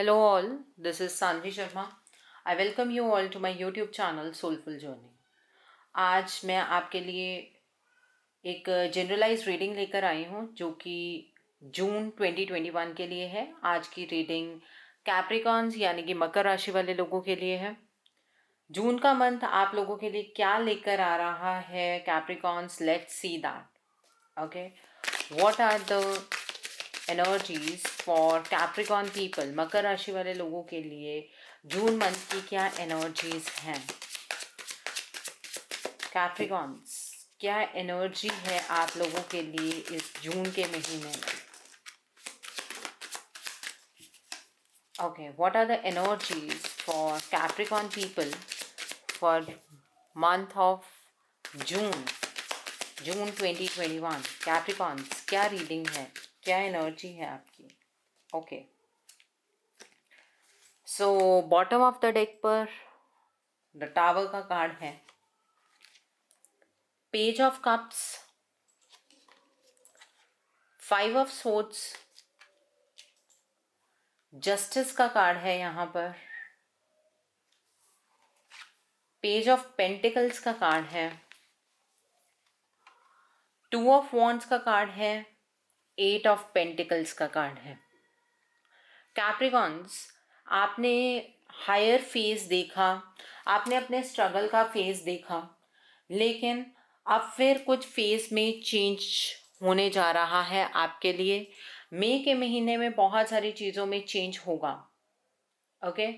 Hello all, this is Sanvi Sharma. I welcome you all to my YouTube channel Soulful Journey. आज मैं आपके लिए एक generalise reading लेकर आई हूँ जो कि जून 2021 के लिए है। आज की रीडिंग कैप्रिकॉन्स यानी कि मकर राशि वाले लोगों के लिए है। जून का मंथ आप लोगों के लिए क्या लेकर आ रहा है Capricorns, let's see that. Okay, what are the energies for Capricorn people, मकर राशि वाले लोगों के लिए जून मंथ की क्या एनर्जीज हैं। कैप्रिकॉन्स, क्या एनर्जी है आप लोगों के लिए इस जून के महीने में। Okay, what are the energies for Capricorn people for month of June 2021। Capricorns, क्या रीडिंग है, क्या एनर्जी है आपकी। Okay, so bottom of the deck पर द टावर का कार्ड है, page of cups, 5 of swords, justice का कार्ड है यहाँ पर, पेज ऑफ पेंटिकल्स का कार्ड है, 2 ऑफ वॉन्ड्स का कार्ड है, 8 ऑफ पेंटिकल्स का कार्ड है। कैप्रिकॉन्स, आपने हायर फेज देखा, आपने अपने स्ट्रगल का फेज देखा, लेकिन अब फिर कुछ फेज में चेंज होने जा रहा है आपके लिए। मई के महीने में बहुत सारी चीज़ों में चेंज होगा। ओके,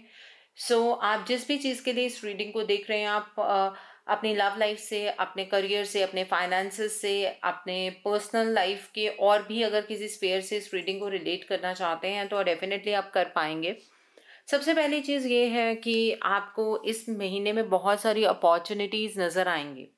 सो आप जिस भी चीज़ के लिए इस रीडिंग को देख रहे हैं, आप अपनी लव लाइफ से, अपने करियर से, अपने फाइनेंसेस से, अपने पर्सनल लाइफ के और भी अगर किसी स्फेयर से इस रीडिंग को रिलेट करना चाहते हैं तो डेफिनेटली आप कर पाएंगे। सबसे पहली चीज़ ये है कि आपको इस महीने में बहुत सारी अपॉर्चुनिटीज़ नज़र आएंगी।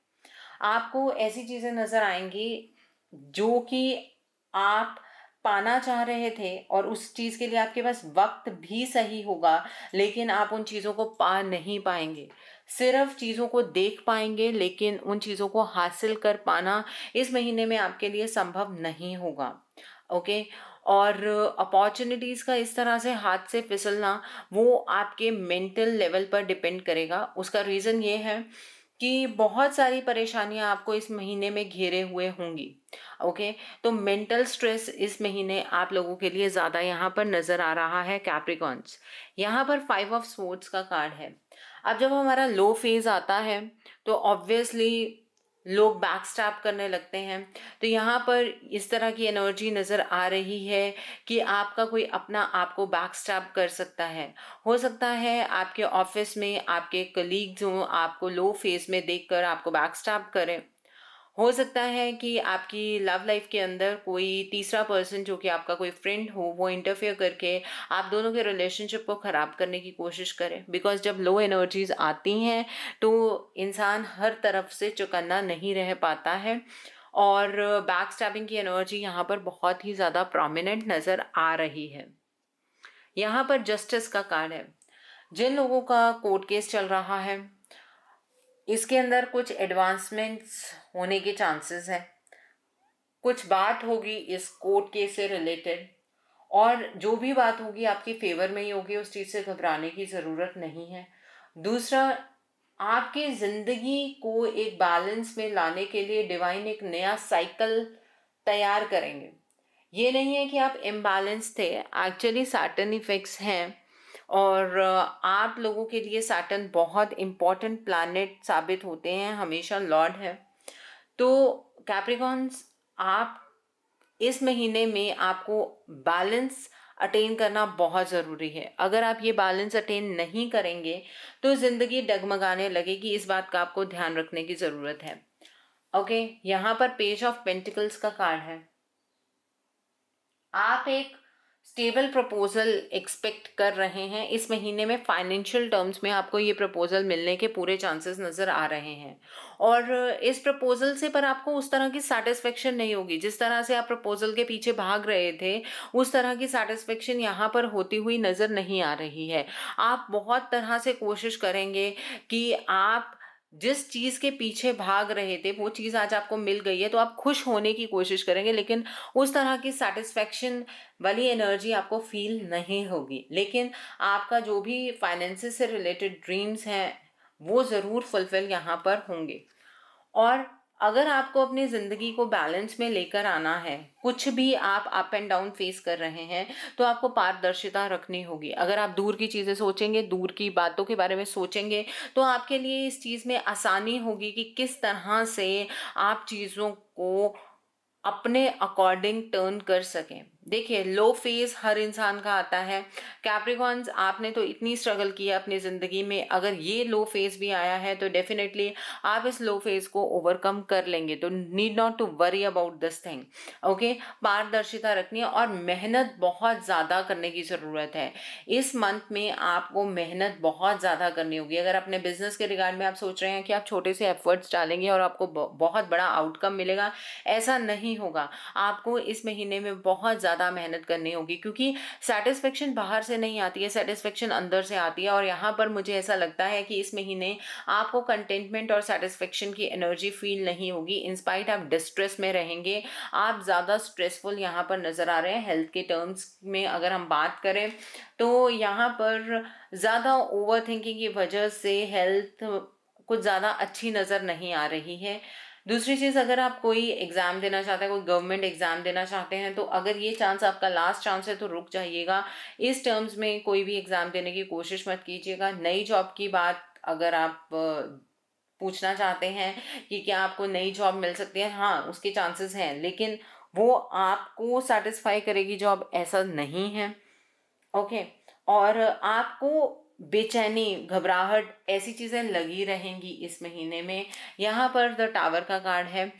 आपको ऐसी चीज़ें नज़र आएंगी जो कि आप पाना चाह रहे थे और उस चीज़ के लिए आपके पास वक्त भी सही होगा, लेकिन आप उन चीज़ों को पा नहीं पाएंगे। सिर्फ चीज़ों को देख पाएंगे, लेकिन उन चीज़ों को हासिल कर पाना इस महीने में आपके लिए संभव नहीं होगा। ओके, और अपॉर्चुनिटीज़ का इस तरह से हाथ से फिसलना वो आपके मेंटल लेवल पर डिपेंड करेगा। उसका रीज़न ये है कि बहुत सारी परेशानियां आपको इस महीने में घेरे हुए होंगी। ओके, तो मेंटल स्ट्रेस इस महीने आप लोगों के लिए ज़्यादा यहाँ पर नज़र आ रहा है कैप्रिकॉन्स। यहाँ पर 5 ऑफ स्वॉर्ड्स का कार्ड है। अब जब हमारा लो फेज आता है तो ऑब्वियसली लोग बैक स्टैप करने लगते हैं। तो यहाँ पर इस तरह की एनर्जी नज़र आ रही है कि आपका कोई अपना आपको बैक स्टैप कर सकता है। हो सकता है आपके ऑफिस में आपके कलीग जो आपको लो फेस में देखकर आपको बैक स्टैप करें। हो सकता है कि आपकी लव लाइफ के अंदर कोई तीसरा पर्सन जो कि आपका कोई फ्रेंड हो वो इंटरफेयर करके आप दोनों के रिलेशनशिप को ख़राब करने की कोशिश करे। बिकॉज जब लो एनर्जीज आती हैं तो इंसान हर तरफ से चौकन्ना नहीं रह पाता है, और बैक स्टैबिंग की एनर्जी यहाँ पर बहुत ही ज़्यादा प्रोमिनेंट नज़र आ रही है। यहाँ पर जस्टिस का कार्ड है। जिन लोगों का कोर्ट केस चल रहा है इसके अंदर कुछ एडवांसमेंट्स होने के चांसेस हैं। कुछ बात होगी इस कोर्ट केस से रिलेटेड, और जो भी बात होगी आपके फेवर में ही होगी, उस चीज़ से घबराने की ज़रूरत नहीं है। दूसरा, आपकी ज़िंदगी को एक बैलेंस में लाने के लिए डिवाइन एक नया साइकिल तैयार करेंगे। ये नहीं है कि आप इम्बैलेंस थे, एक्चुअली सैटर्न इफेक्ट्स हैं, और आप लोगों के लिए सैटर्न बहुत इम्पॉर्टेंट प्लैनेट साबित होते हैं, हमेशा लॉर्ड है। तो कैप्रिकॉन्स, आप इस महीने में आपको बैलेंस अटेन करना बहुत ज़रूरी है। अगर आप ये बैलेंस अटेन नहीं करेंगे तो ज़िंदगी डगमगाने लगेगी। इस बात का आपको ध्यान रखने की ज़रूरत है। ओके, यहाँ पर पेज ऑफ पेंटिकल्स का कार्ड है। आप एक स्टेबल प्रपोजल एक्सपेक्ट कर रहे हैं इस महीने में। फाइनेंशियल टर्म्स में आपको ये प्रपोजल मिलने के पूरे चांसेस नज़र आ रहे हैं, और इस प्रपोजल से पर आपको उस तरह की सेटिस्फेक्शन नहीं होगी। जिस तरह से आप प्रपोजल के पीछे भाग रहे थे उस तरह की सेटिस्फेक्शन यहाँ पर होती हुई नज़र नहीं आ रही है। आप बहुत तरह से कोशिश करेंगे कि आप जिस चीज़ के पीछे भाग रहे थे वो चीज़ आज आपको मिल गई है, तो आप खुश होने की कोशिश करेंगे, लेकिन उस तरह की सेटिस्फेक्शन वाली एनर्जी आपको फील नहीं होगी। लेकिन आपका जो भी फाइनेंसेस से रिलेटेड ड्रीम्स हैं वो ज़रूर फुलफिल यहाँ पर होंगे। और अगर आपको अपनी ज़िंदगी को बैलेंस में लेकर आना है, कुछ भी आप अप एंड डाउन फेस कर रहे हैं, तो आपको पारदर्शिता रखनी होगी। अगर आप दूर की चीज़ें सोचेंगे, दूर की बातों के बारे में सोचेंगे, तो आपके लिए इस चीज़ में आसानी होगी कि किस तरह से आप चीज़ों को अपने अकॉर्डिंग टर्न कर सकें। देखिए, लो फेज हर इंसान का आता है। कैप्रिकॉन्स, आपने तो इतनी स्ट्रगल की है अपनी ज़िंदगी में, अगर ये लो फेज भी आया है तो डेफिनेटली आप इस लो फेज को ओवरकम कर लेंगे। तो need not to worry about this thing. Okay, पारदर्शिता रखनी है और मेहनत बहुत ज़्यादा करने की ज़रूरत है। इस मंथ में आपको मेहनत बहुत ज़्यादा करनी होगी। अगर अपने बिजनेस के रिगार्ड में आप सोच रहे हैं कि आप छोटे से एफर्ट्स डालेंगे और आपको बहुत बड़ा आउटकम मिलेगा, ऐसा नहीं होगा। आपको इस महीने में बहुत ज़्यादा मेहनत करनी होगी, क्योंकि सेटिस्फेक्शन बाहर से नहीं आती है, सेटिस्फेक्शन अंदर से आती है। और यहाँ पर मुझे ऐसा लगता है कि इस महीने आपको कंटेंटमेंट और सेटिस्फेक्शन की एनर्जी फील नहीं होगी। इंस्पाइट आप डिस्ट्रेस में रहेंगे, आप ज़्यादा स्ट्रेसफुल यहाँ पर नज़र आ रहे हैं। हेल्थ के टर्म्स में अगर हम बात करें तो यहाँ पर ज़्यादा ओवर थिंकिंग की वजह से हेल्थ कुछ ज़्यादा अच्छी नज़र नहीं आ रही है। दूसरी चीज़, अगर आप कोई एग्ज़ाम देना चाहते हैं, कोई गवर्नमेंट एग्ज़ाम देना चाहते हैं, तो अगर ये चांस आपका लास्ट चांस है तो रुक जाइएगा। इस टर्म्स में कोई भी एग्ज़ाम देने की कोशिश मत कीजिएगा। नई जॉब की बात अगर आप पूछना चाहते हैं कि क्या आपको नई जॉब मिल सकती है, हाँ उसके चांसेस हैं, लेकिन वो आपको सेटिस्फाई करेगी जॉब, ऐसा नहीं है। ओके, और आपको बेचैनी, घबराहट, ऐसी चीज़ें लगी रहेंगी इस महीने में। यहाँ पर द टावर का कार्ड है।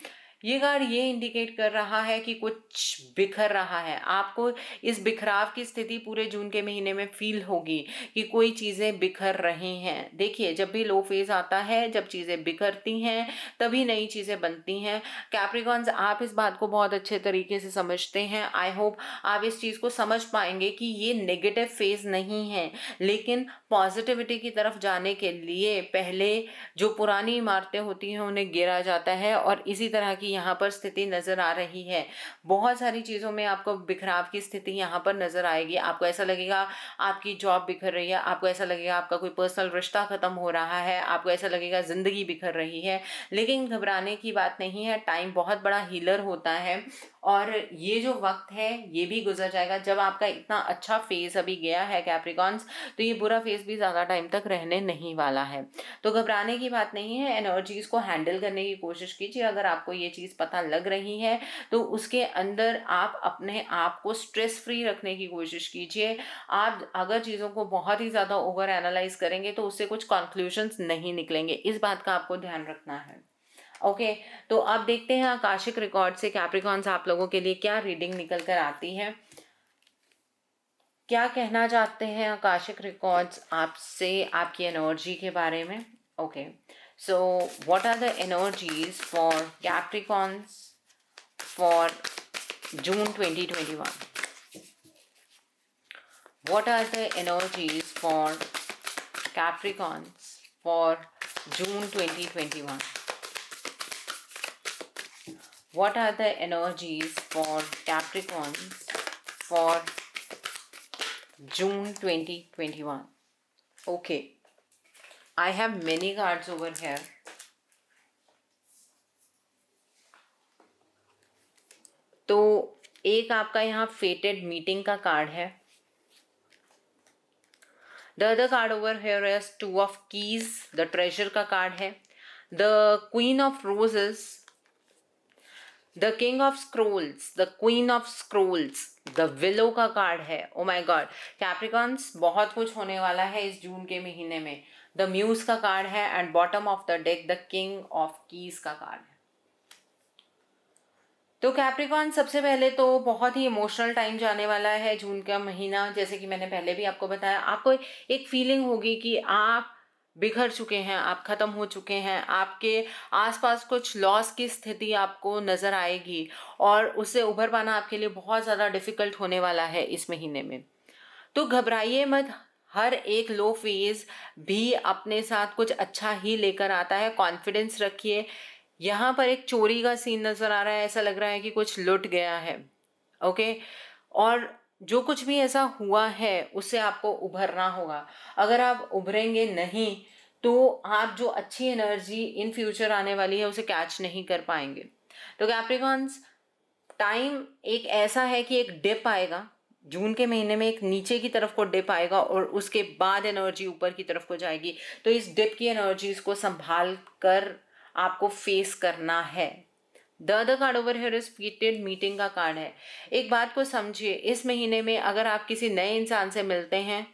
ये कार्ड ये इंडिकेट कर रहा है कि कुछ बिखर रहा है। आपको इस बिखराव की स्थिति पूरे जून के महीने में फील होगी कि कोई चीज़ें बिखर रही हैं। देखिए, जब भी लो फेज आता है, जब चीज़ें बिखरती हैं, तभी नई चीज़ें बनती हैं। कैप्रिकॉन्स, आप इस बात को बहुत अच्छे तरीके से समझते हैं। आई होप आप इस चीज़ को समझ पाएंगे कि ये नेगेटिव फेज नहीं है, लेकिन पॉजिटिविटी की तरफ जाने के लिए पहले जो पुरानी इमारतें होती हैं उन्हें गिरा जाता है, और इसी तरह की यहाँ पर स्थिति नज़र आ रही है। बहुत सारी चीज़ों में आपको बिखराव की स्थिति यहाँ पर नज़र आएगी। आपको ऐसा लगेगा आपकी जॉब बिखर रही है, आपको ऐसा लगेगा आपका कोई पर्सनल रिश्ता ख़त्म हो रहा है, आपको ऐसा लगेगा ज़िंदगी बिखर रही है। लेकिन घबराने की बात नहीं है, टाइम बहुत बड़ा हीलर होता है, और ये जो वक्त है ये भी गुजर जाएगा। जब आपका इतना अच्छा फेज अभी गया है कैप्रिकॉन्स, तो ये बुरा फेज भी ज़्यादा टाइम तक रहने नहीं वाला है। तो घबराने की बात नहीं है, एनर्जीज़ को हैंडल करने की कोशिश कीजिए। अगर आपको ये चीज़ पता लग रही है तो उसके अंदर आप अपने आप को स्ट्रेस फ्री रखने की कोशिश कीजिए। आप अगर चीज़ों को बहुत ही ज़्यादा ओवर एनालाइज करेंगे तो उससे कुछ कंक्लूजन्स नहीं निकलेंगे, इस बात का आपको ध्यान रखना है। ओके, तो अब देखते हैं आकाशिक रिकॉर्ड से कैप्रिकॉन्स आप लोगों के लिए क्या रीडिंग निकल कर आती है, क्या कहना चाहते हैं आकाशिक रिकॉर्ड्स आपसे आपकी एनर्जी के बारे में। Okay, so what are the energies for Capricorns for June 2021? What are the energies for Capricorns for June 2021? What are the energies for Capricorns for June 2021? Okay, I have many cards over here. तो एक आपका यहाँ फेटेड meeting का card है। The other card over here is Two of Keys, the treasure का card है। The Queen of Roses, The King of Scrolls, The Queen of Scrolls, The Willow का card है। ओ माय गॉड कैप्रिकॉन्स, बहुत कुछ होने वाला है इस जून के महीने में। द म्यूज का कार्ड है and bottom of the deck the king of keys का कार्ड है। तो कैप्रिकॉन, सबसे पहले तो बहुत ही इमोशनल टाइम जाने वाला है जून का महीना। जैसे कि मैंने पहले भी आपको बताया, आपको एक फीलिंग होगी कि आप बिखर चुके हैं, आप ख़त्म हो चुके हैं, आपके आसपास कुछ लॉस की स्थिति आपको नज़र आएगी, और उससे उभर पाना आपके लिए बहुत ज़्यादा डिफ़िकल्ट होने वाला है इस महीने में। तो घबराइए मत, हर एक लो फेज भी अपने साथ कुछ अच्छा ही लेकर आता है। कॉन्फिडेंस रखिए। यहाँ पर एक चोरी का सीन नजर आ रहा है, ऐसा लग रहा है कि कुछ लुट गया है। ओके, और जो कुछ भी ऐसा हुआ है उससे आपको उभरना होगा। अगर आप उभरेंगे नहीं तो आप जो अच्छी एनर्जी इन फ्यूचर आने वाली है उसे कैच नहीं कर पाएंगे। तो कैप्रिकॉन्स, टाइम एक ऐसा है कि एक डिप आएगा जून के महीने में, एक नीचे की तरफ को डिप आएगा और उसके बाद एनर्जी ऊपर की तरफ को जाएगी। तो इस डिप की एनर्जीज को संभाल कर आपको फेस करना है। The other card over here is fated meeting का कार्ड है। एक बात को समझिए, इस महीने में अगर आप किसी नए इंसान से मिलते हैं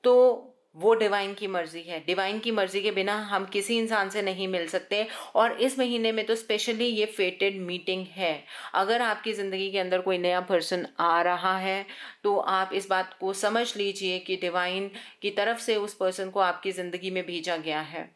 तो वो डिवाइन की मर्जी है। डिवाइन की मर्जी के बिना हम किसी इंसान से नहीं मिल सकते। और इस महीने में तो स्पेशली ये फेटेड मीटिंग है। अगर आपकी ज़िंदगी के अंदर कोई नया पर्सन आ रहा है तो आप इस बात को समझ लीजिए कि डिवाइन की तरफ से उस पर्सन को आपकी ज़िंदगी में भेजा गया है।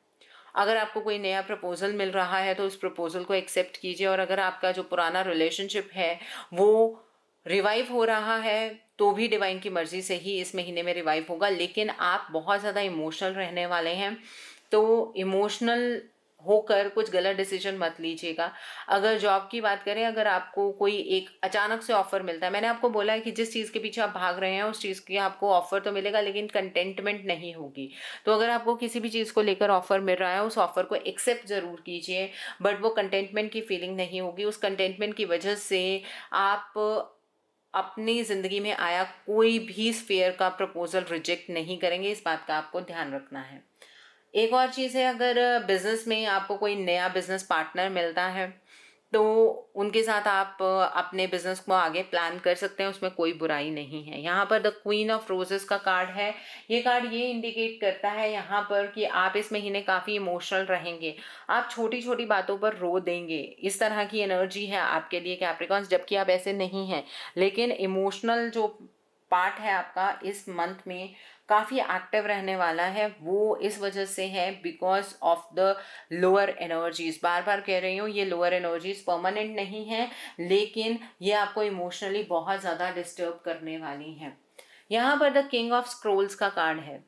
अगर आपको कोई नया प्रपोजल मिल रहा है तो उस प्रपोजल को एक्सेप्ट कीजिए। और अगर आपका जो पुराना रिलेशनशिप है वो रिवाइव हो रहा है तो भी डिवाइन की मर्जी से ही इस महीने में रिवाइव होगा। लेकिन आप बहुत ज़्यादा इमोशनल रहने वाले हैं, तो इमोशनल होकर कुछ गलत डिसीजन मत लीजिएगा। अगर जॉब की बात करें, अगर आपको कोई एक अचानक से ऑफर मिलता है, मैंने आपको बोला है कि जिस चीज़ के पीछे आप भाग रहे हैं उस चीज़ की आपको ऑफर तो मिलेगा लेकिन कंटेंटमेंट नहीं होगी। तो अगर आपको किसी भी चीज़ को लेकर ऑफर मिल रहा है उस ऑफर को एक्सेप्ट ज़रूर कीजिए, बट वो कंटेंटमेंट की फीलिंग नहीं होगी। उस कंटेंटमेंट की वजह से आप अपनी ज़िंदगी में आया कोई भी स्फेयर का प्रपोजल रिजेक्ट नहीं करेंगे। इस बात का आपको ध्यान रखना है। एक और चीज़ है, अगर बिज़नेस में आपको कोई नया बिज़नेस पार्टनर मिलता है तो उनके साथ आप अपने बिज़नेस को आगे प्लान कर सकते हैं, उसमें कोई बुराई नहीं है। यहाँ पर द क्वीन ऑफ रोजेस का कार्ड है। ये कार्ड ये इंडिकेट करता है यहाँ पर कि आप इस महीने काफ़ी इमोशनल रहेंगे। आप छोटी छोटी बातों पर रो देंगे, इस तरह की एनर्जी है आपके लिए कैप्रिकॉन्स, जबकि आप ऐसे नहीं हैं। लेकिन इमोशनल जो पार्ट है आपका इस मंथ में काफ़ी एक्टिव रहने वाला है। वो इस वजह से है because of the lower energies. बार बार कह रही हूँ, ये लोअर एनर्जीज परमानेंट नहीं है लेकिन ये आपको इमोशनली बहुत ज़्यादा डिस्टर्ब करने वाली हैं। यहाँ पर द किंग ऑफ स्क्रोल्स का कार्ड है।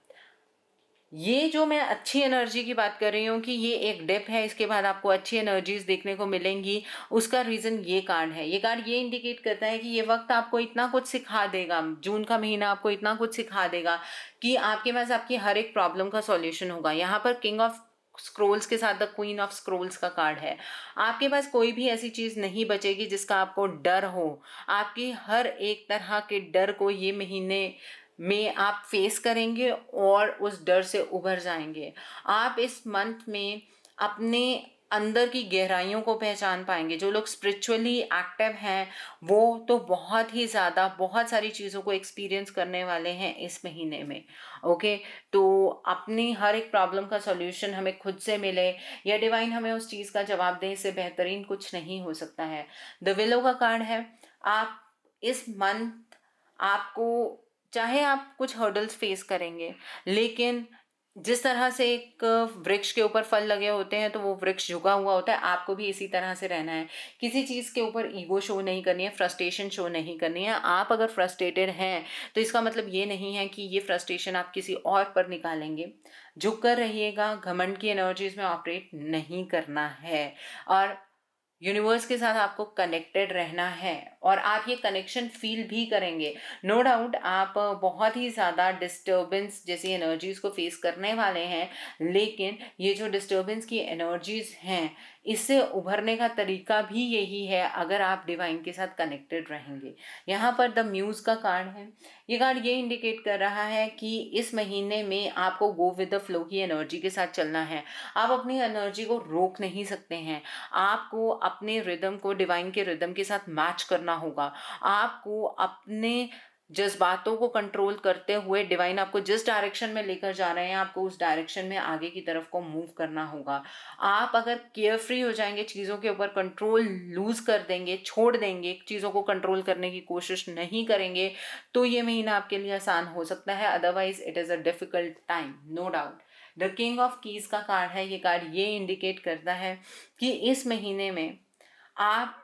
ये जो मैं अच्छी एनर्जी की बात कर रही हूँ कि ये एक डिप है, इसके बाद आपको अच्छी एनर्जीज देखने को मिलेंगी, उसका रीज़न ये कार्ड है। ये कार्ड ये इंडिकेट करता है कि ये वक्त आपको इतना कुछ सिखा देगा, जून का महीना आपको इतना कुछ सिखा देगा कि आपके पास आपकी हर एक प्रॉब्लम का सॉल्यूशन होगा। यहाँ पर किंग ऑफ स्क्रोल्स के साथ द क्वीन ऑफ स्क्रोल्स का कार्ड है। आपके पास कोई भी ऐसी चीज़ नहीं बचेगी जिसका आपको डर हो। आपकी हर एक तरह के डर को ये महीने में आप फेस करेंगे और उस डर से उभर जाएंगे। आप इस मंथ में अपने अंदर की गहराइयों को पहचान पाएंगे। जो लोग स्पिरिचुअली एक्टिव हैं वो तो बहुत ही ज़्यादा बहुत सारी चीज़ों को एक्सपीरियंस करने वाले हैं इस महीने में। ओके, तो अपनी हर एक प्रॉब्लम का सॉल्यूशन हमें खुद से मिले या डिवाइन हमें उस चीज़ का जवाब दे, इससे बेहतरीन कुछ नहीं हो सकता है। द विलो का कार्ड है। आप इस मंथ आपको, चाहे आप कुछ हर्डल्स फेस करेंगे लेकिन जिस तरह से एक वृक्ष के ऊपर फल लगे होते हैं तो वो वृक्ष झुका हुआ होता है, आपको भी इसी तरह से रहना है। किसी चीज़ के ऊपर ईगो शो नहीं करनी है, फ्रस्ट्रेशन शो नहीं करनी है। आप अगर फ्रस्ट्रेटेड हैं तो इसका मतलब ये नहीं है कि ये फ्रस्ट्रेशन आप किसी और पर निकालेंगे। झुक कर रहिएगा, घमंड की एनर्जीज में ऑपरेट नहीं करना है और यूनिवर्स के साथ आपको कनेक्टेड रहना है और आप ये कनेक्शन फील भी करेंगे। नो डाउट आप बहुत ही ज़्यादा डिस्टर्बेंस जैसी एनर्जीज़ को फेस करने वाले हैं, लेकिन ये जो डिस्टर्बेंस की एनर्जीज़ हैं इससे उभरने का तरीका भी यही है अगर आप डिवाइन के साथ कनेक्टेड रहेंगे। यहाँ पर द म्यूज़ का कार्ड है। ये कार्ड ये इंडिकेट कर रहा है कि इस महीने में आपको गो विद द फ्लो की एनर्जी के साथ चलना है। आप अपनी एनर्जी को रोक नहीं सकते हैं। आपको अपने रिदम को डिवाइन के रिदम के साथ मैच करना होगा। आपको अपने जज्बातों को कंट्रोल करते हुए डिवाइन आपको जिस डायरेक्शन में लेकर जा रहे हैं आपको उस डायरेक्शन में आगे की तरफ को मूव करना होगा। आप अगर केयर फ्री हो जाएंगे, चीज़ों के ऊपर कंट्रोल लूज कर देंगे, छोड़ देंगे, चीज़ों को कंट्रोल करने की कोशिश नहीं करेंगे तो ये महीना आपके लिए आसान हो सकता है। Otherwise it is a difficult time, no doubt. The king of keys का कार्ड है। ये कार्ड ये इंडिकेट करता है कि इस महीने में आप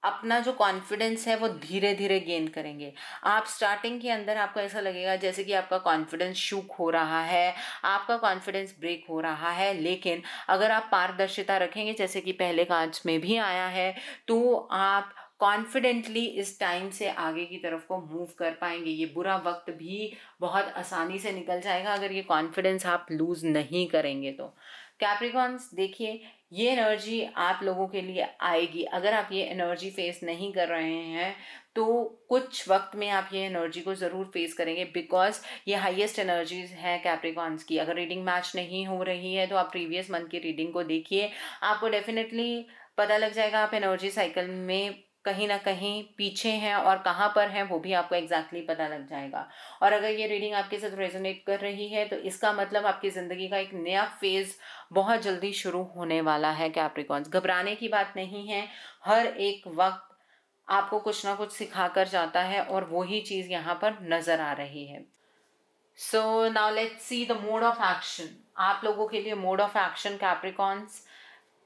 अपना जो कॉन्फिडेंस है वो धीरे धीरे गेन करेंगे। आप स्टार्टिंग के अंदर आपको ऐसा लगेगा जैसे कि आपका कॉन्फिडेंस शूक हो रहा है, आपका कॉन्फिडेंस ब्रेक हो रहा है, लेकिन अगर आप पारदर्शिता रखेंगे जैसे कि पहले कांच में भी आया है, तो आप कॉन्फिडेंटली इस टाइम से आगे की तरफ को मूव कर पाएंगे। ये बुरा वक्त भी बहुत आसानी से निकल जाएगा अगर ये कॉन्फिडेंस आप लूज़ नहीं करेंगे तो। कैप्रिकॉन्स देखिए, ये एनर्जी आप लोगों के लिए आएगी। अगर आप ये एनर्जी फेस नहीं कर रहे हैं तो कुछ वक्त में आप ये एनर्जी को ज़रूर फेस करेंगे, बिकॉज ये हाईएस्ट एनर्जीज है कैप्रिकॉन्स की। अगर रीडिंग मैच नहीं हो रही है तो आप प्रीवियस मंथ की रीडिंग को देखिए, आपको डेफिनेटली पता लग जाएगा आप एनर्जी साइकिल में कहीं ना कहीं पीछे हैं और कहाँ पर हैं वो भी आपको एग्जैक्टली पता लग जाएगा। और अगर ये रीडिंग आपके साथ रेजोनेट कर रही है तो इसका मतलब आपकी ज़िंदगी का एक नया फेज़ बहुत जल्दी शुरू होने वाला है कैप्रिकॉन्स। घबराने की बात नहीं है, हर एक वक्त आपको कुछ ना कुछ सिखा कर जाता है और वही चीज़ यहाँ पर नज़र आ रही है। So now let's see the mode of action. आप लोगों के लिए मोड ऑफ एक्शन कैप्रिकॉन्स,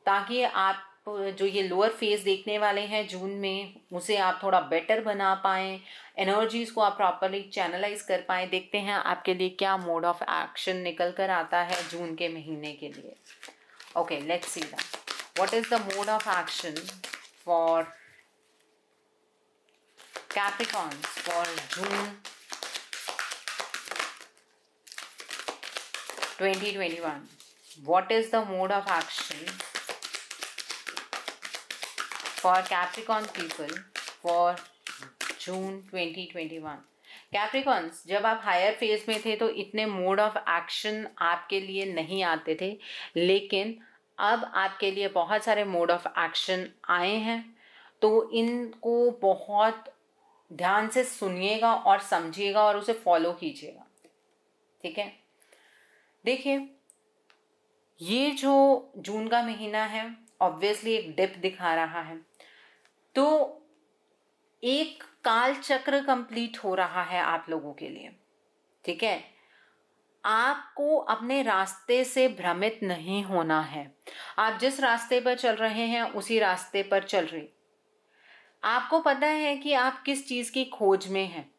ताकि आप जो ये लोअर फेज देखने वाले हैं जून में उसे आप थोड़ा बेटर बना पाएँ, एनर्जीज को आप प्रॉपरली चैनलाइज कर पाएँ। देखते हैं आपके लिए क्या मोड ऑफ एक्शन निकल कर आता है जून के महीने के लिए। Okay, let's see that what is the mode of action for Capricorns for June 2021. What is the mode of action for Capricorn people for June 2021? Capricorns, जब आप हायर फेज में थे तो इतने मोड ऑफ एक्शन आपके लिए नहीं आते थे, लेकिन अब आपके लिए बहुत सारे मोड ऑफ एक्शन आए हैं, तो इनको बहुत ध्यान से सुनिएगा और समझिएगा और उसे फॉलो कीजिएगा। ठीक है, देखिए ये जो जून का महीना है ऑब्वियसली एक डिप दिखा रहा है, तो एक काल चक्र कंप्लीट हो रहा है आप लोगों के लिए। ठीक है, आपको अपने रास्ते से भ्रमित नहीं होना है। आप जिस रास्ते पर चल रहे हैं उसी रास्ते पर चल रही। आपको पता है कि आप किस चीज़ की खोज में हैं।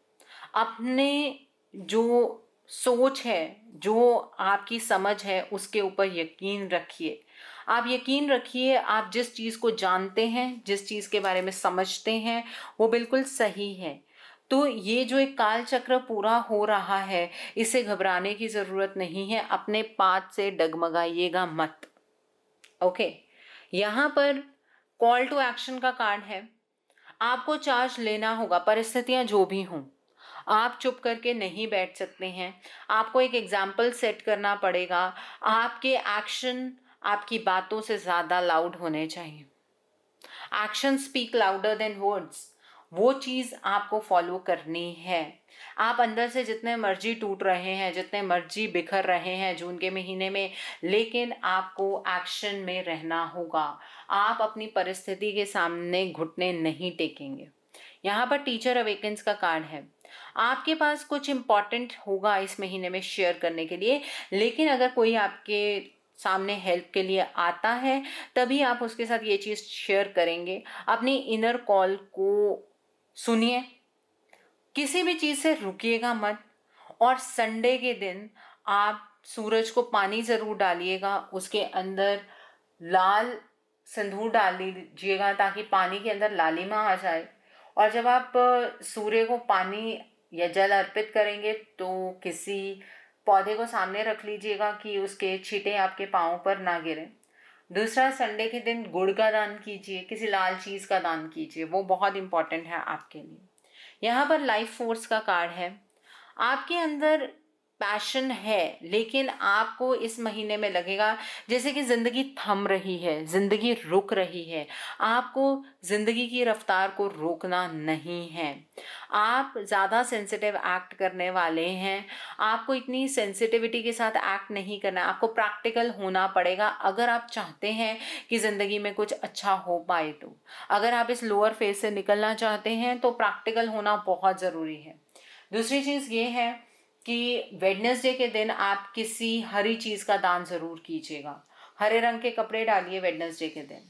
अपने जो सोच है, जो आपकी समझ है, उसके ऊपर यकीन रखिए। आप यकीन रखिए, आप जिस चीज़ को जानते हैं, जिस चीज़ के बारे में समझते हैं वो बिल्कुल सही है। तो ये जो एक काल चक्र पूरा हो रहा है, इसे घबराने की ज़रूरत नहीं है। अपने पाथ से डगमगाइएगा मत। ओके, यहाँ पर कॉल टू एक्शन का कार्ड है। आपको चार्ज लेना होगा, परिस्थितियाँ जो भी हों। आप चुप करके नहीं बैठ सकते हैं, आपको एक एग्जाम्पल सेट करना पड़ेगा। आपके एक्शन आपकी बातों से ज़्यादा लाउड होने चाहिए। Action speak louder than words. वो चीज़ आपको फॉलो करनी है। आप अंदर से जितने मर्जी टूट रहे हैं, जितने मर्जी बिखर रहे हैं जून के महीने में, लेकिन आपको एक्शन में रहना होगा। आप अपनी परिस्थिति के सामने घुटने नहीं टेकेंगे। यहाँ पर टीचर अवेकेंस का कार्ड है। आपके पास कुछ इम्पॉर्टेंट होगा इस महीने में शेयर करने के लिए, लेकिन अगर कोई आपके सामने हेल्प के लिए आता है तभी आप उसके साथ ये चीज़ शेयर करेंगे। अपनी इनर कॉल को सुनिए, किसी भी चीज़ से रुकिएगा मत। और संडे के दिन आप सूरज को पानी ज़रूर डालिएगा, उसके अंदर लाल सिंदूर डाल दीजिएगा ताकि पानी के अंदर लालिमा आ जाए। और जब आप सूर्य को पानी या जल अर्पित करेंगे तो किसी पौधे को सामने रख लीजिएगा कि उसके छींटे आपके पाँव पर ना गिरें। दूसरा, संडे के दिन गुड़ का दान कीजिए, किसी लाल चीज़ का दान कीजिए, वो बहुत इम्पॉर्टेंट है आपके लिए। यहाँ पर लाइफ फोर्स का कार्ड है। आपके अंदर पैशन है, लेकिन आपको इस महीने में लगेगा जैसे कि ज़िंदगी थम रही है, ज़िंदगी रुक रही है। आपको ज़िंदगी की रफ्तार को रोकना नहीं है। आप ज़्यादा सेंसिटिव एक्ट करने वाले हैं। आपको इतनी सेंसिटिविटी के साथ एक्ट नहीं करना है, आपको प्रैक्टिकल होना पड़ेगा अगर आप चाहते हैं कि ज़िंदगी में कुछ अच्छा हो पाए। तो अगर आप इस लोअर फेज से निकलना चाहते हैं तो प्रैक्टिकल होना बहुत ज़रूरी है। दूसरी चीज़ ये है कि वेडनेसडे के दिन आप किसी हरी चीज़ का दान ज़रूर कीजिएगा। हरे रंग के कपड़े डालिए वेडनेसडे के दिन।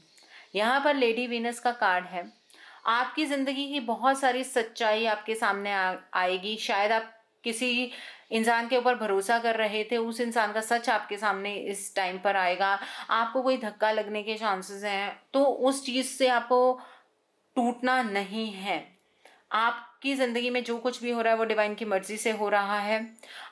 यहाँ पर लेडी वीनस का कार्ड है। आपकी ज़िंदगी की बहुत सारी सच्चाई आपके सामने आएगी। शायद आप किसी इंसान के ऊपर भरोसा कर रहे थे, उस इंसान का सच आपके सामने इस टाइम पर आएगा। आपको कोई धक्का लगने के चांसेस हैं, तो उस चीज़ से आपको टूटना नहीं है। आपकी ज़िंदगी में जो कुछ भी हो रहा है वो डिवाइन की मर्ज़ी से हो रहा है।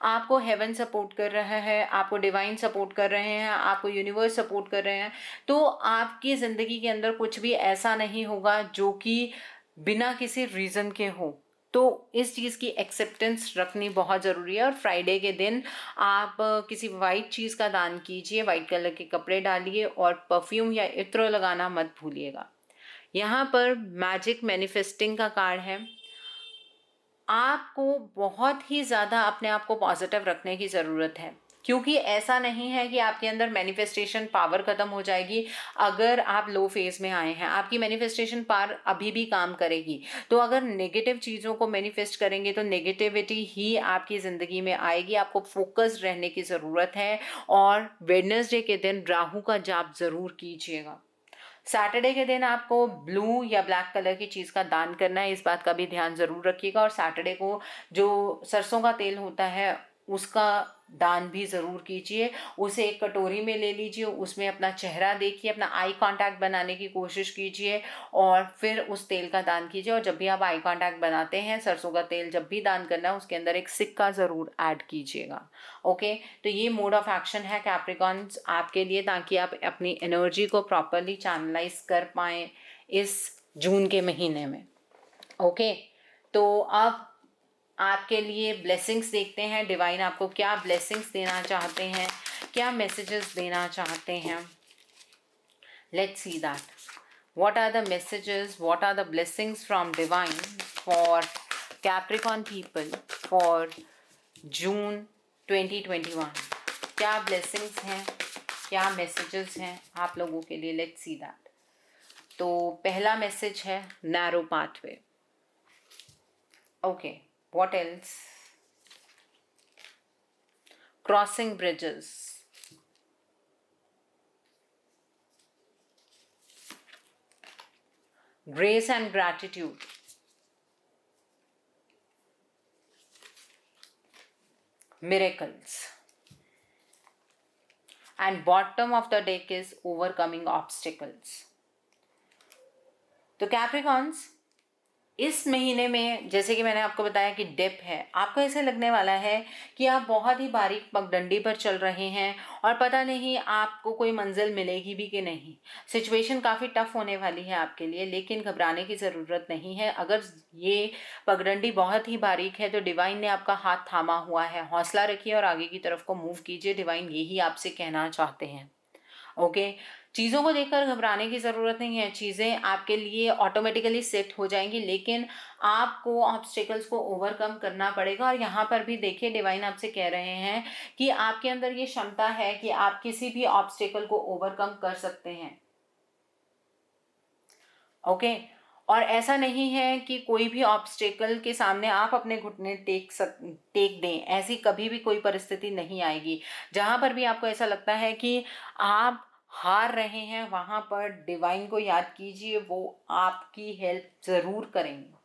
आपको हेवन सपोर्ट कर रहा है, आपको डिवाइन सपोर्ट कर रहे हैं, आपको यूनिवर्स सपोर्ट कर रहे हैं। तो आपकी ज़िंदगी के अंदर कुछ भी ऐसा नहीं होगा जो कि बिना किसी रीज़न के हो। तो इस चीज़ की एक्सेप्टेंस रखनी बहुत ज़रूरी है। और फ्राइडे के दिन आप किसी वाइट चीज़ का दान कीजिए, वाइट कलर के कपड़े डालिए और परफ्यूम या इत्र लगाना मत भूलिएगा। यहाँ पर मैजिक मैनिफेस्टिंग का कार्ड है। आपको बहुत ही ज़्यादा अपने आप को पॉजिटिव रखने की ज़रूरत है, क्योंकि ऐसा नहीं है कि आपके अंदर मैनिफेस्टेशन पावर ख़त्म हो जाएगी अगर आप लो फेज में आए हैं। आपकी मैनिफेस्टेशन पावर अभी भी काम करेगी। तो अगर नेगेटिव चीज़ों को मैनिफेस्ट करेंगे तो नेगेटिविटी ही आपकी ज़िंदगी में आएगी। आपको फोकस्ड रहने की ज़रूरत है। और वेडनेसडे के दिन राहु का जाप ज़रूर कीजिएगा। सैटरडे के दिन आपको ब्लू या ब्लैक कलर की चीज़ का दान करना है, इस बात का भी ध्यान ज़रूर रखिएगा। और सैटरडे को जो सरसों का तेल होता है उसका दान भी ज़रूर कीजिए। उसे एक कटोरी में ले लीजिए, उसमें अपना चेहरा देखिए, अपना आई कांटेक्ट बनाने की कोशिश कीजिए और फिर उस तेल का दान कीजिए। और जब भी आप आई कांटेक्ट बनाते हैं, सरसों का तेल जब भी दान करना है उसके अंदर एक सिक्का ज़रूर ऐड कीजिएगा। ओके, तो ये मोड ऑफ एक्शन है कैप्रिकॉन्स आपके लिए, ताकि आप अपनी एनर्जी को प्रॉपरली चैनलाइज कर पाएँ इस जून के महीने में। ओके, तो अब आपके लिए ब्लेसिंग्स देखते हैं। डिवाइन आपको क्या ब्लेसिंग्स देना चाहते हैं, क्या मैसेजेस देना चाहते हैं। Let's see that what are the messages, what are the blessings from divine for Capricorn people for June 2021। क्या ब्लेसिंग्स हैं, क्या मैसेजेस हैं आप लोगों के लिए। Let's see that. तो पहला मैसेज है narrow pathway. Okay, what else? Crossing bridges. Grace and gratitude. Miracles. And bottom of the deck is overcoming obstacles. तो कैप्रिकॉन्स, इस महीने में जैसे कि मैंने आपको बताया कि डिप है, आपको ऐसे लगने वाला है कि आप बहुत ही बारीक पगडंडी पर चल रहे हैं और पता नहीं आपको कोई मंजिल मिलेगी भी कि नहीं। सिचुएशन काफ़ी टफ होने वाली है आपके लिए, लेकिन घबराने की ज़रूरत नहीं है। अगर ये पगडंडी बहुत ही बारीक है तो डिवाइन ने आपका हाथ थामा हुआ है। हौसला रखिए और आगे की तरफ को मूव कीजिए। डिवाइन यही आपसे कहना चाहते हैं। ओके, चीज़ों को देखकर घबराने की ज़रूरत नहीं है। चीज़ें आपके लिए ऑटोमेटिकली सेट हो जाएंगी, लेकिन आपको ऑब्स्टेकल्स को ओवरकम करना पड़ेगा। और यहाँ पर भी देखिए, डिवाइन आपसे कह रहे हैं कि आपके अंदर ये क्षमता है कि आप किसी भी ऑब्स्टेकल को ओवरकम कर सकते हैं। ओके, और ऐसा नहीं है कि कोई भी ऑब्स्टेकल के सामने आप अपने घुटने टेक दें। ऐसी कभी भी कोई परिस्थिति नहीं आएगी। जहाँ पर भी आपको ऐसा लगता है कि आप हार रहे हैं, वहाँ पर डिवाइन को याद कीजिए, वो आपकी हेल्प ज़रूर करेंगे।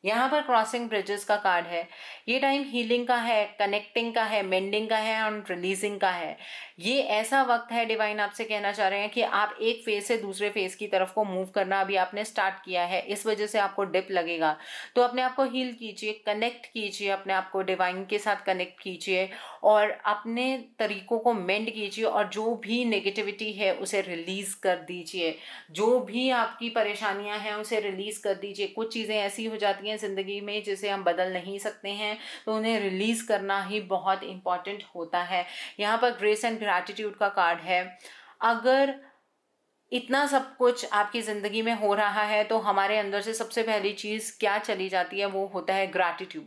यहाँ पर क्रॉसिंग ब्रिजेस का कार्ड है। ये टाइम हीलिंग का है, कनेक्टिंग का है, मेंडिंग का है और रिलीजिंग का है। ये ऐसा वक्त है, डिवाइन आपसे कहना चाह रहे हैं कि आप एक फेज से दूसरे फेज की तरफ को मूव करना अभी आपने स्टार्ट किया है। इस वजह से आपको डिप लगेगा, तो अपने आप को हील कीजिए, कनेक्ट कीजिए, अपने आप को डिवाइन के साथ कनेक्ट कीजिए और अपने तरीकों को मेंड कीजिए और जो भी नेगेटिविटी है उसे रिलीज़ कर दीजिए। जो भी आपकी परेशानियां हैं उसे रिलीज़ कर दीजिए। कुछ चीज़ें ऐसी हो जाती हैं ज़िंदगी में जिसे हम बदल नहीं सकते हैं, तो उन्हें रिलीज़ करना ही बहुत इम्पॉर्टेंट होता है। यहाँ पर ग्रेस एंड ग्रैटिट्यूड का कार्ड है। अगर इतना सब कुछ आपकी ज़िंदगी में हो रहा है तो हमारे अंदर से सबसे पहली चीज़ क्या चली जाती है, वो होता है ग्रैटिट्यूड।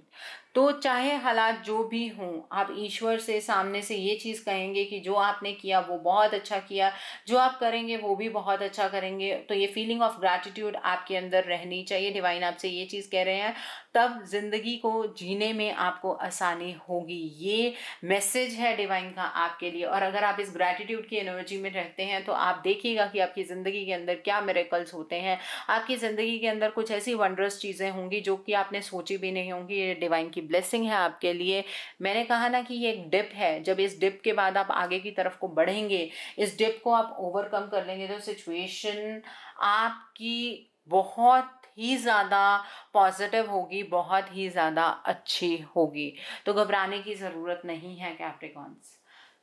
तो चाहे हालात जो भी हों, आप ईश्वर से सामने से ये चीज़ कहेंगे कि जो आपने किया वो बहुत अच्छा किया, जो आप करेंगे वो भी बहुत अच्छा करेंगे। तो ये फीलिंग ऑफ ग्रैटिट्यूड आपके अंदर रहनी चाहिए। डिवाइन आपसे ये चीज़ कह रहे हैं, तब ज़िंदगी को जीने में आपको आसानी होगी। ये मैसेज है डिवाइन का आपके लिए। और अगर आप इस ग्रैटिट्यूड की एनर्जी में रहते हैं तो आप देखिएगा कि आपकी ज़िंदगी के अंदर क्या मिरेकल्स होते हैं। आपकी ज़िंदगी के अंदर कुछ ऐसी वंडरस चीज़ें होंगी जो कि आपने सोची भी नहीं होंगी। ये डिवाइन की ब्लेसिंग है आपके लिए। मैंने कहा ना कि ये एक डिप है, जब इस डिप के बाद आप आगे की तरफ को बढ़ेंगे, इस डिप को आप ओवरकम कर लेंगे, तो सिचुएशन आपकी बहुत ही ज़्यादा पॉजिटिव होगी, बहुत ही ज़्यादा अच्छी होगी। तो घबराने की ज़रूरत नहीं है Capricorns.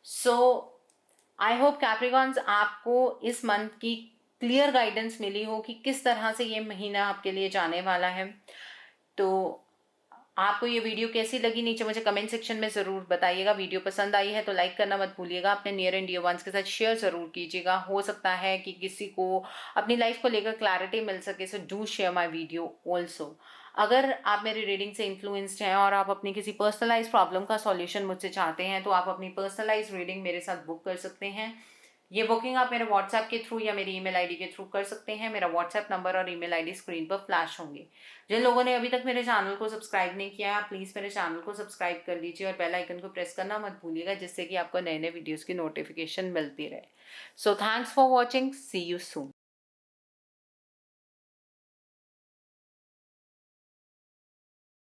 So I hope Capricorns आपको इस मंथ की क्लियर गाइडेंस मिली हो कि किस तरह से ये महीना आपके लिए जाने वाला है। तो आपको ये वीडियो कैसी लगी नीचे मुझे कमेंट सेक्शन में ज़रूर बताइएगा। वीडियो पसंद आई है तो लाइक करना मत भूलिएगा। अपने नियर एंड डियर वंस के साथ शेयर ज़रूर कीजिएगा। हो सकता है कि किसी को अपनी लाइफ को लेकर क्लैरिटी मिल सके। So do share my video also. अगर आप मेरी रीडिंग से इन्फ्लुएंस्ड हैं और आप अपनी किसी पर्सनलाइज प्रॉब्लम का सॉल्यूशन मुझसे चाहते हैं तो आप अपनी पर्सनलाइज रीडिंग मेरे साथ बुक कर सकते हैं। ये बुकिंग आप मेरे व्हाट्सएप के थ्रू या मेरी ईमेल आईडी के थ्रू कर सकते हैं। मेरा व्हाट्सएप नंबर और ईमेल आईडी स्क्रीन पर फ्लैश होंगे। जिन लोगों ने अभी तक मेरे चैनल को सब्सक्राइब नहीं किया है, प्लीज़ मेरे चैनल को सब्सक्राइब कर लीजिए और बेल आइकन को प्रेस करना मत भूलिएगा, जिससे कि आपको नए नए वीडियोज़ की नोटिफिकेशन मिलती रहे। So thanks for watching, see you soon.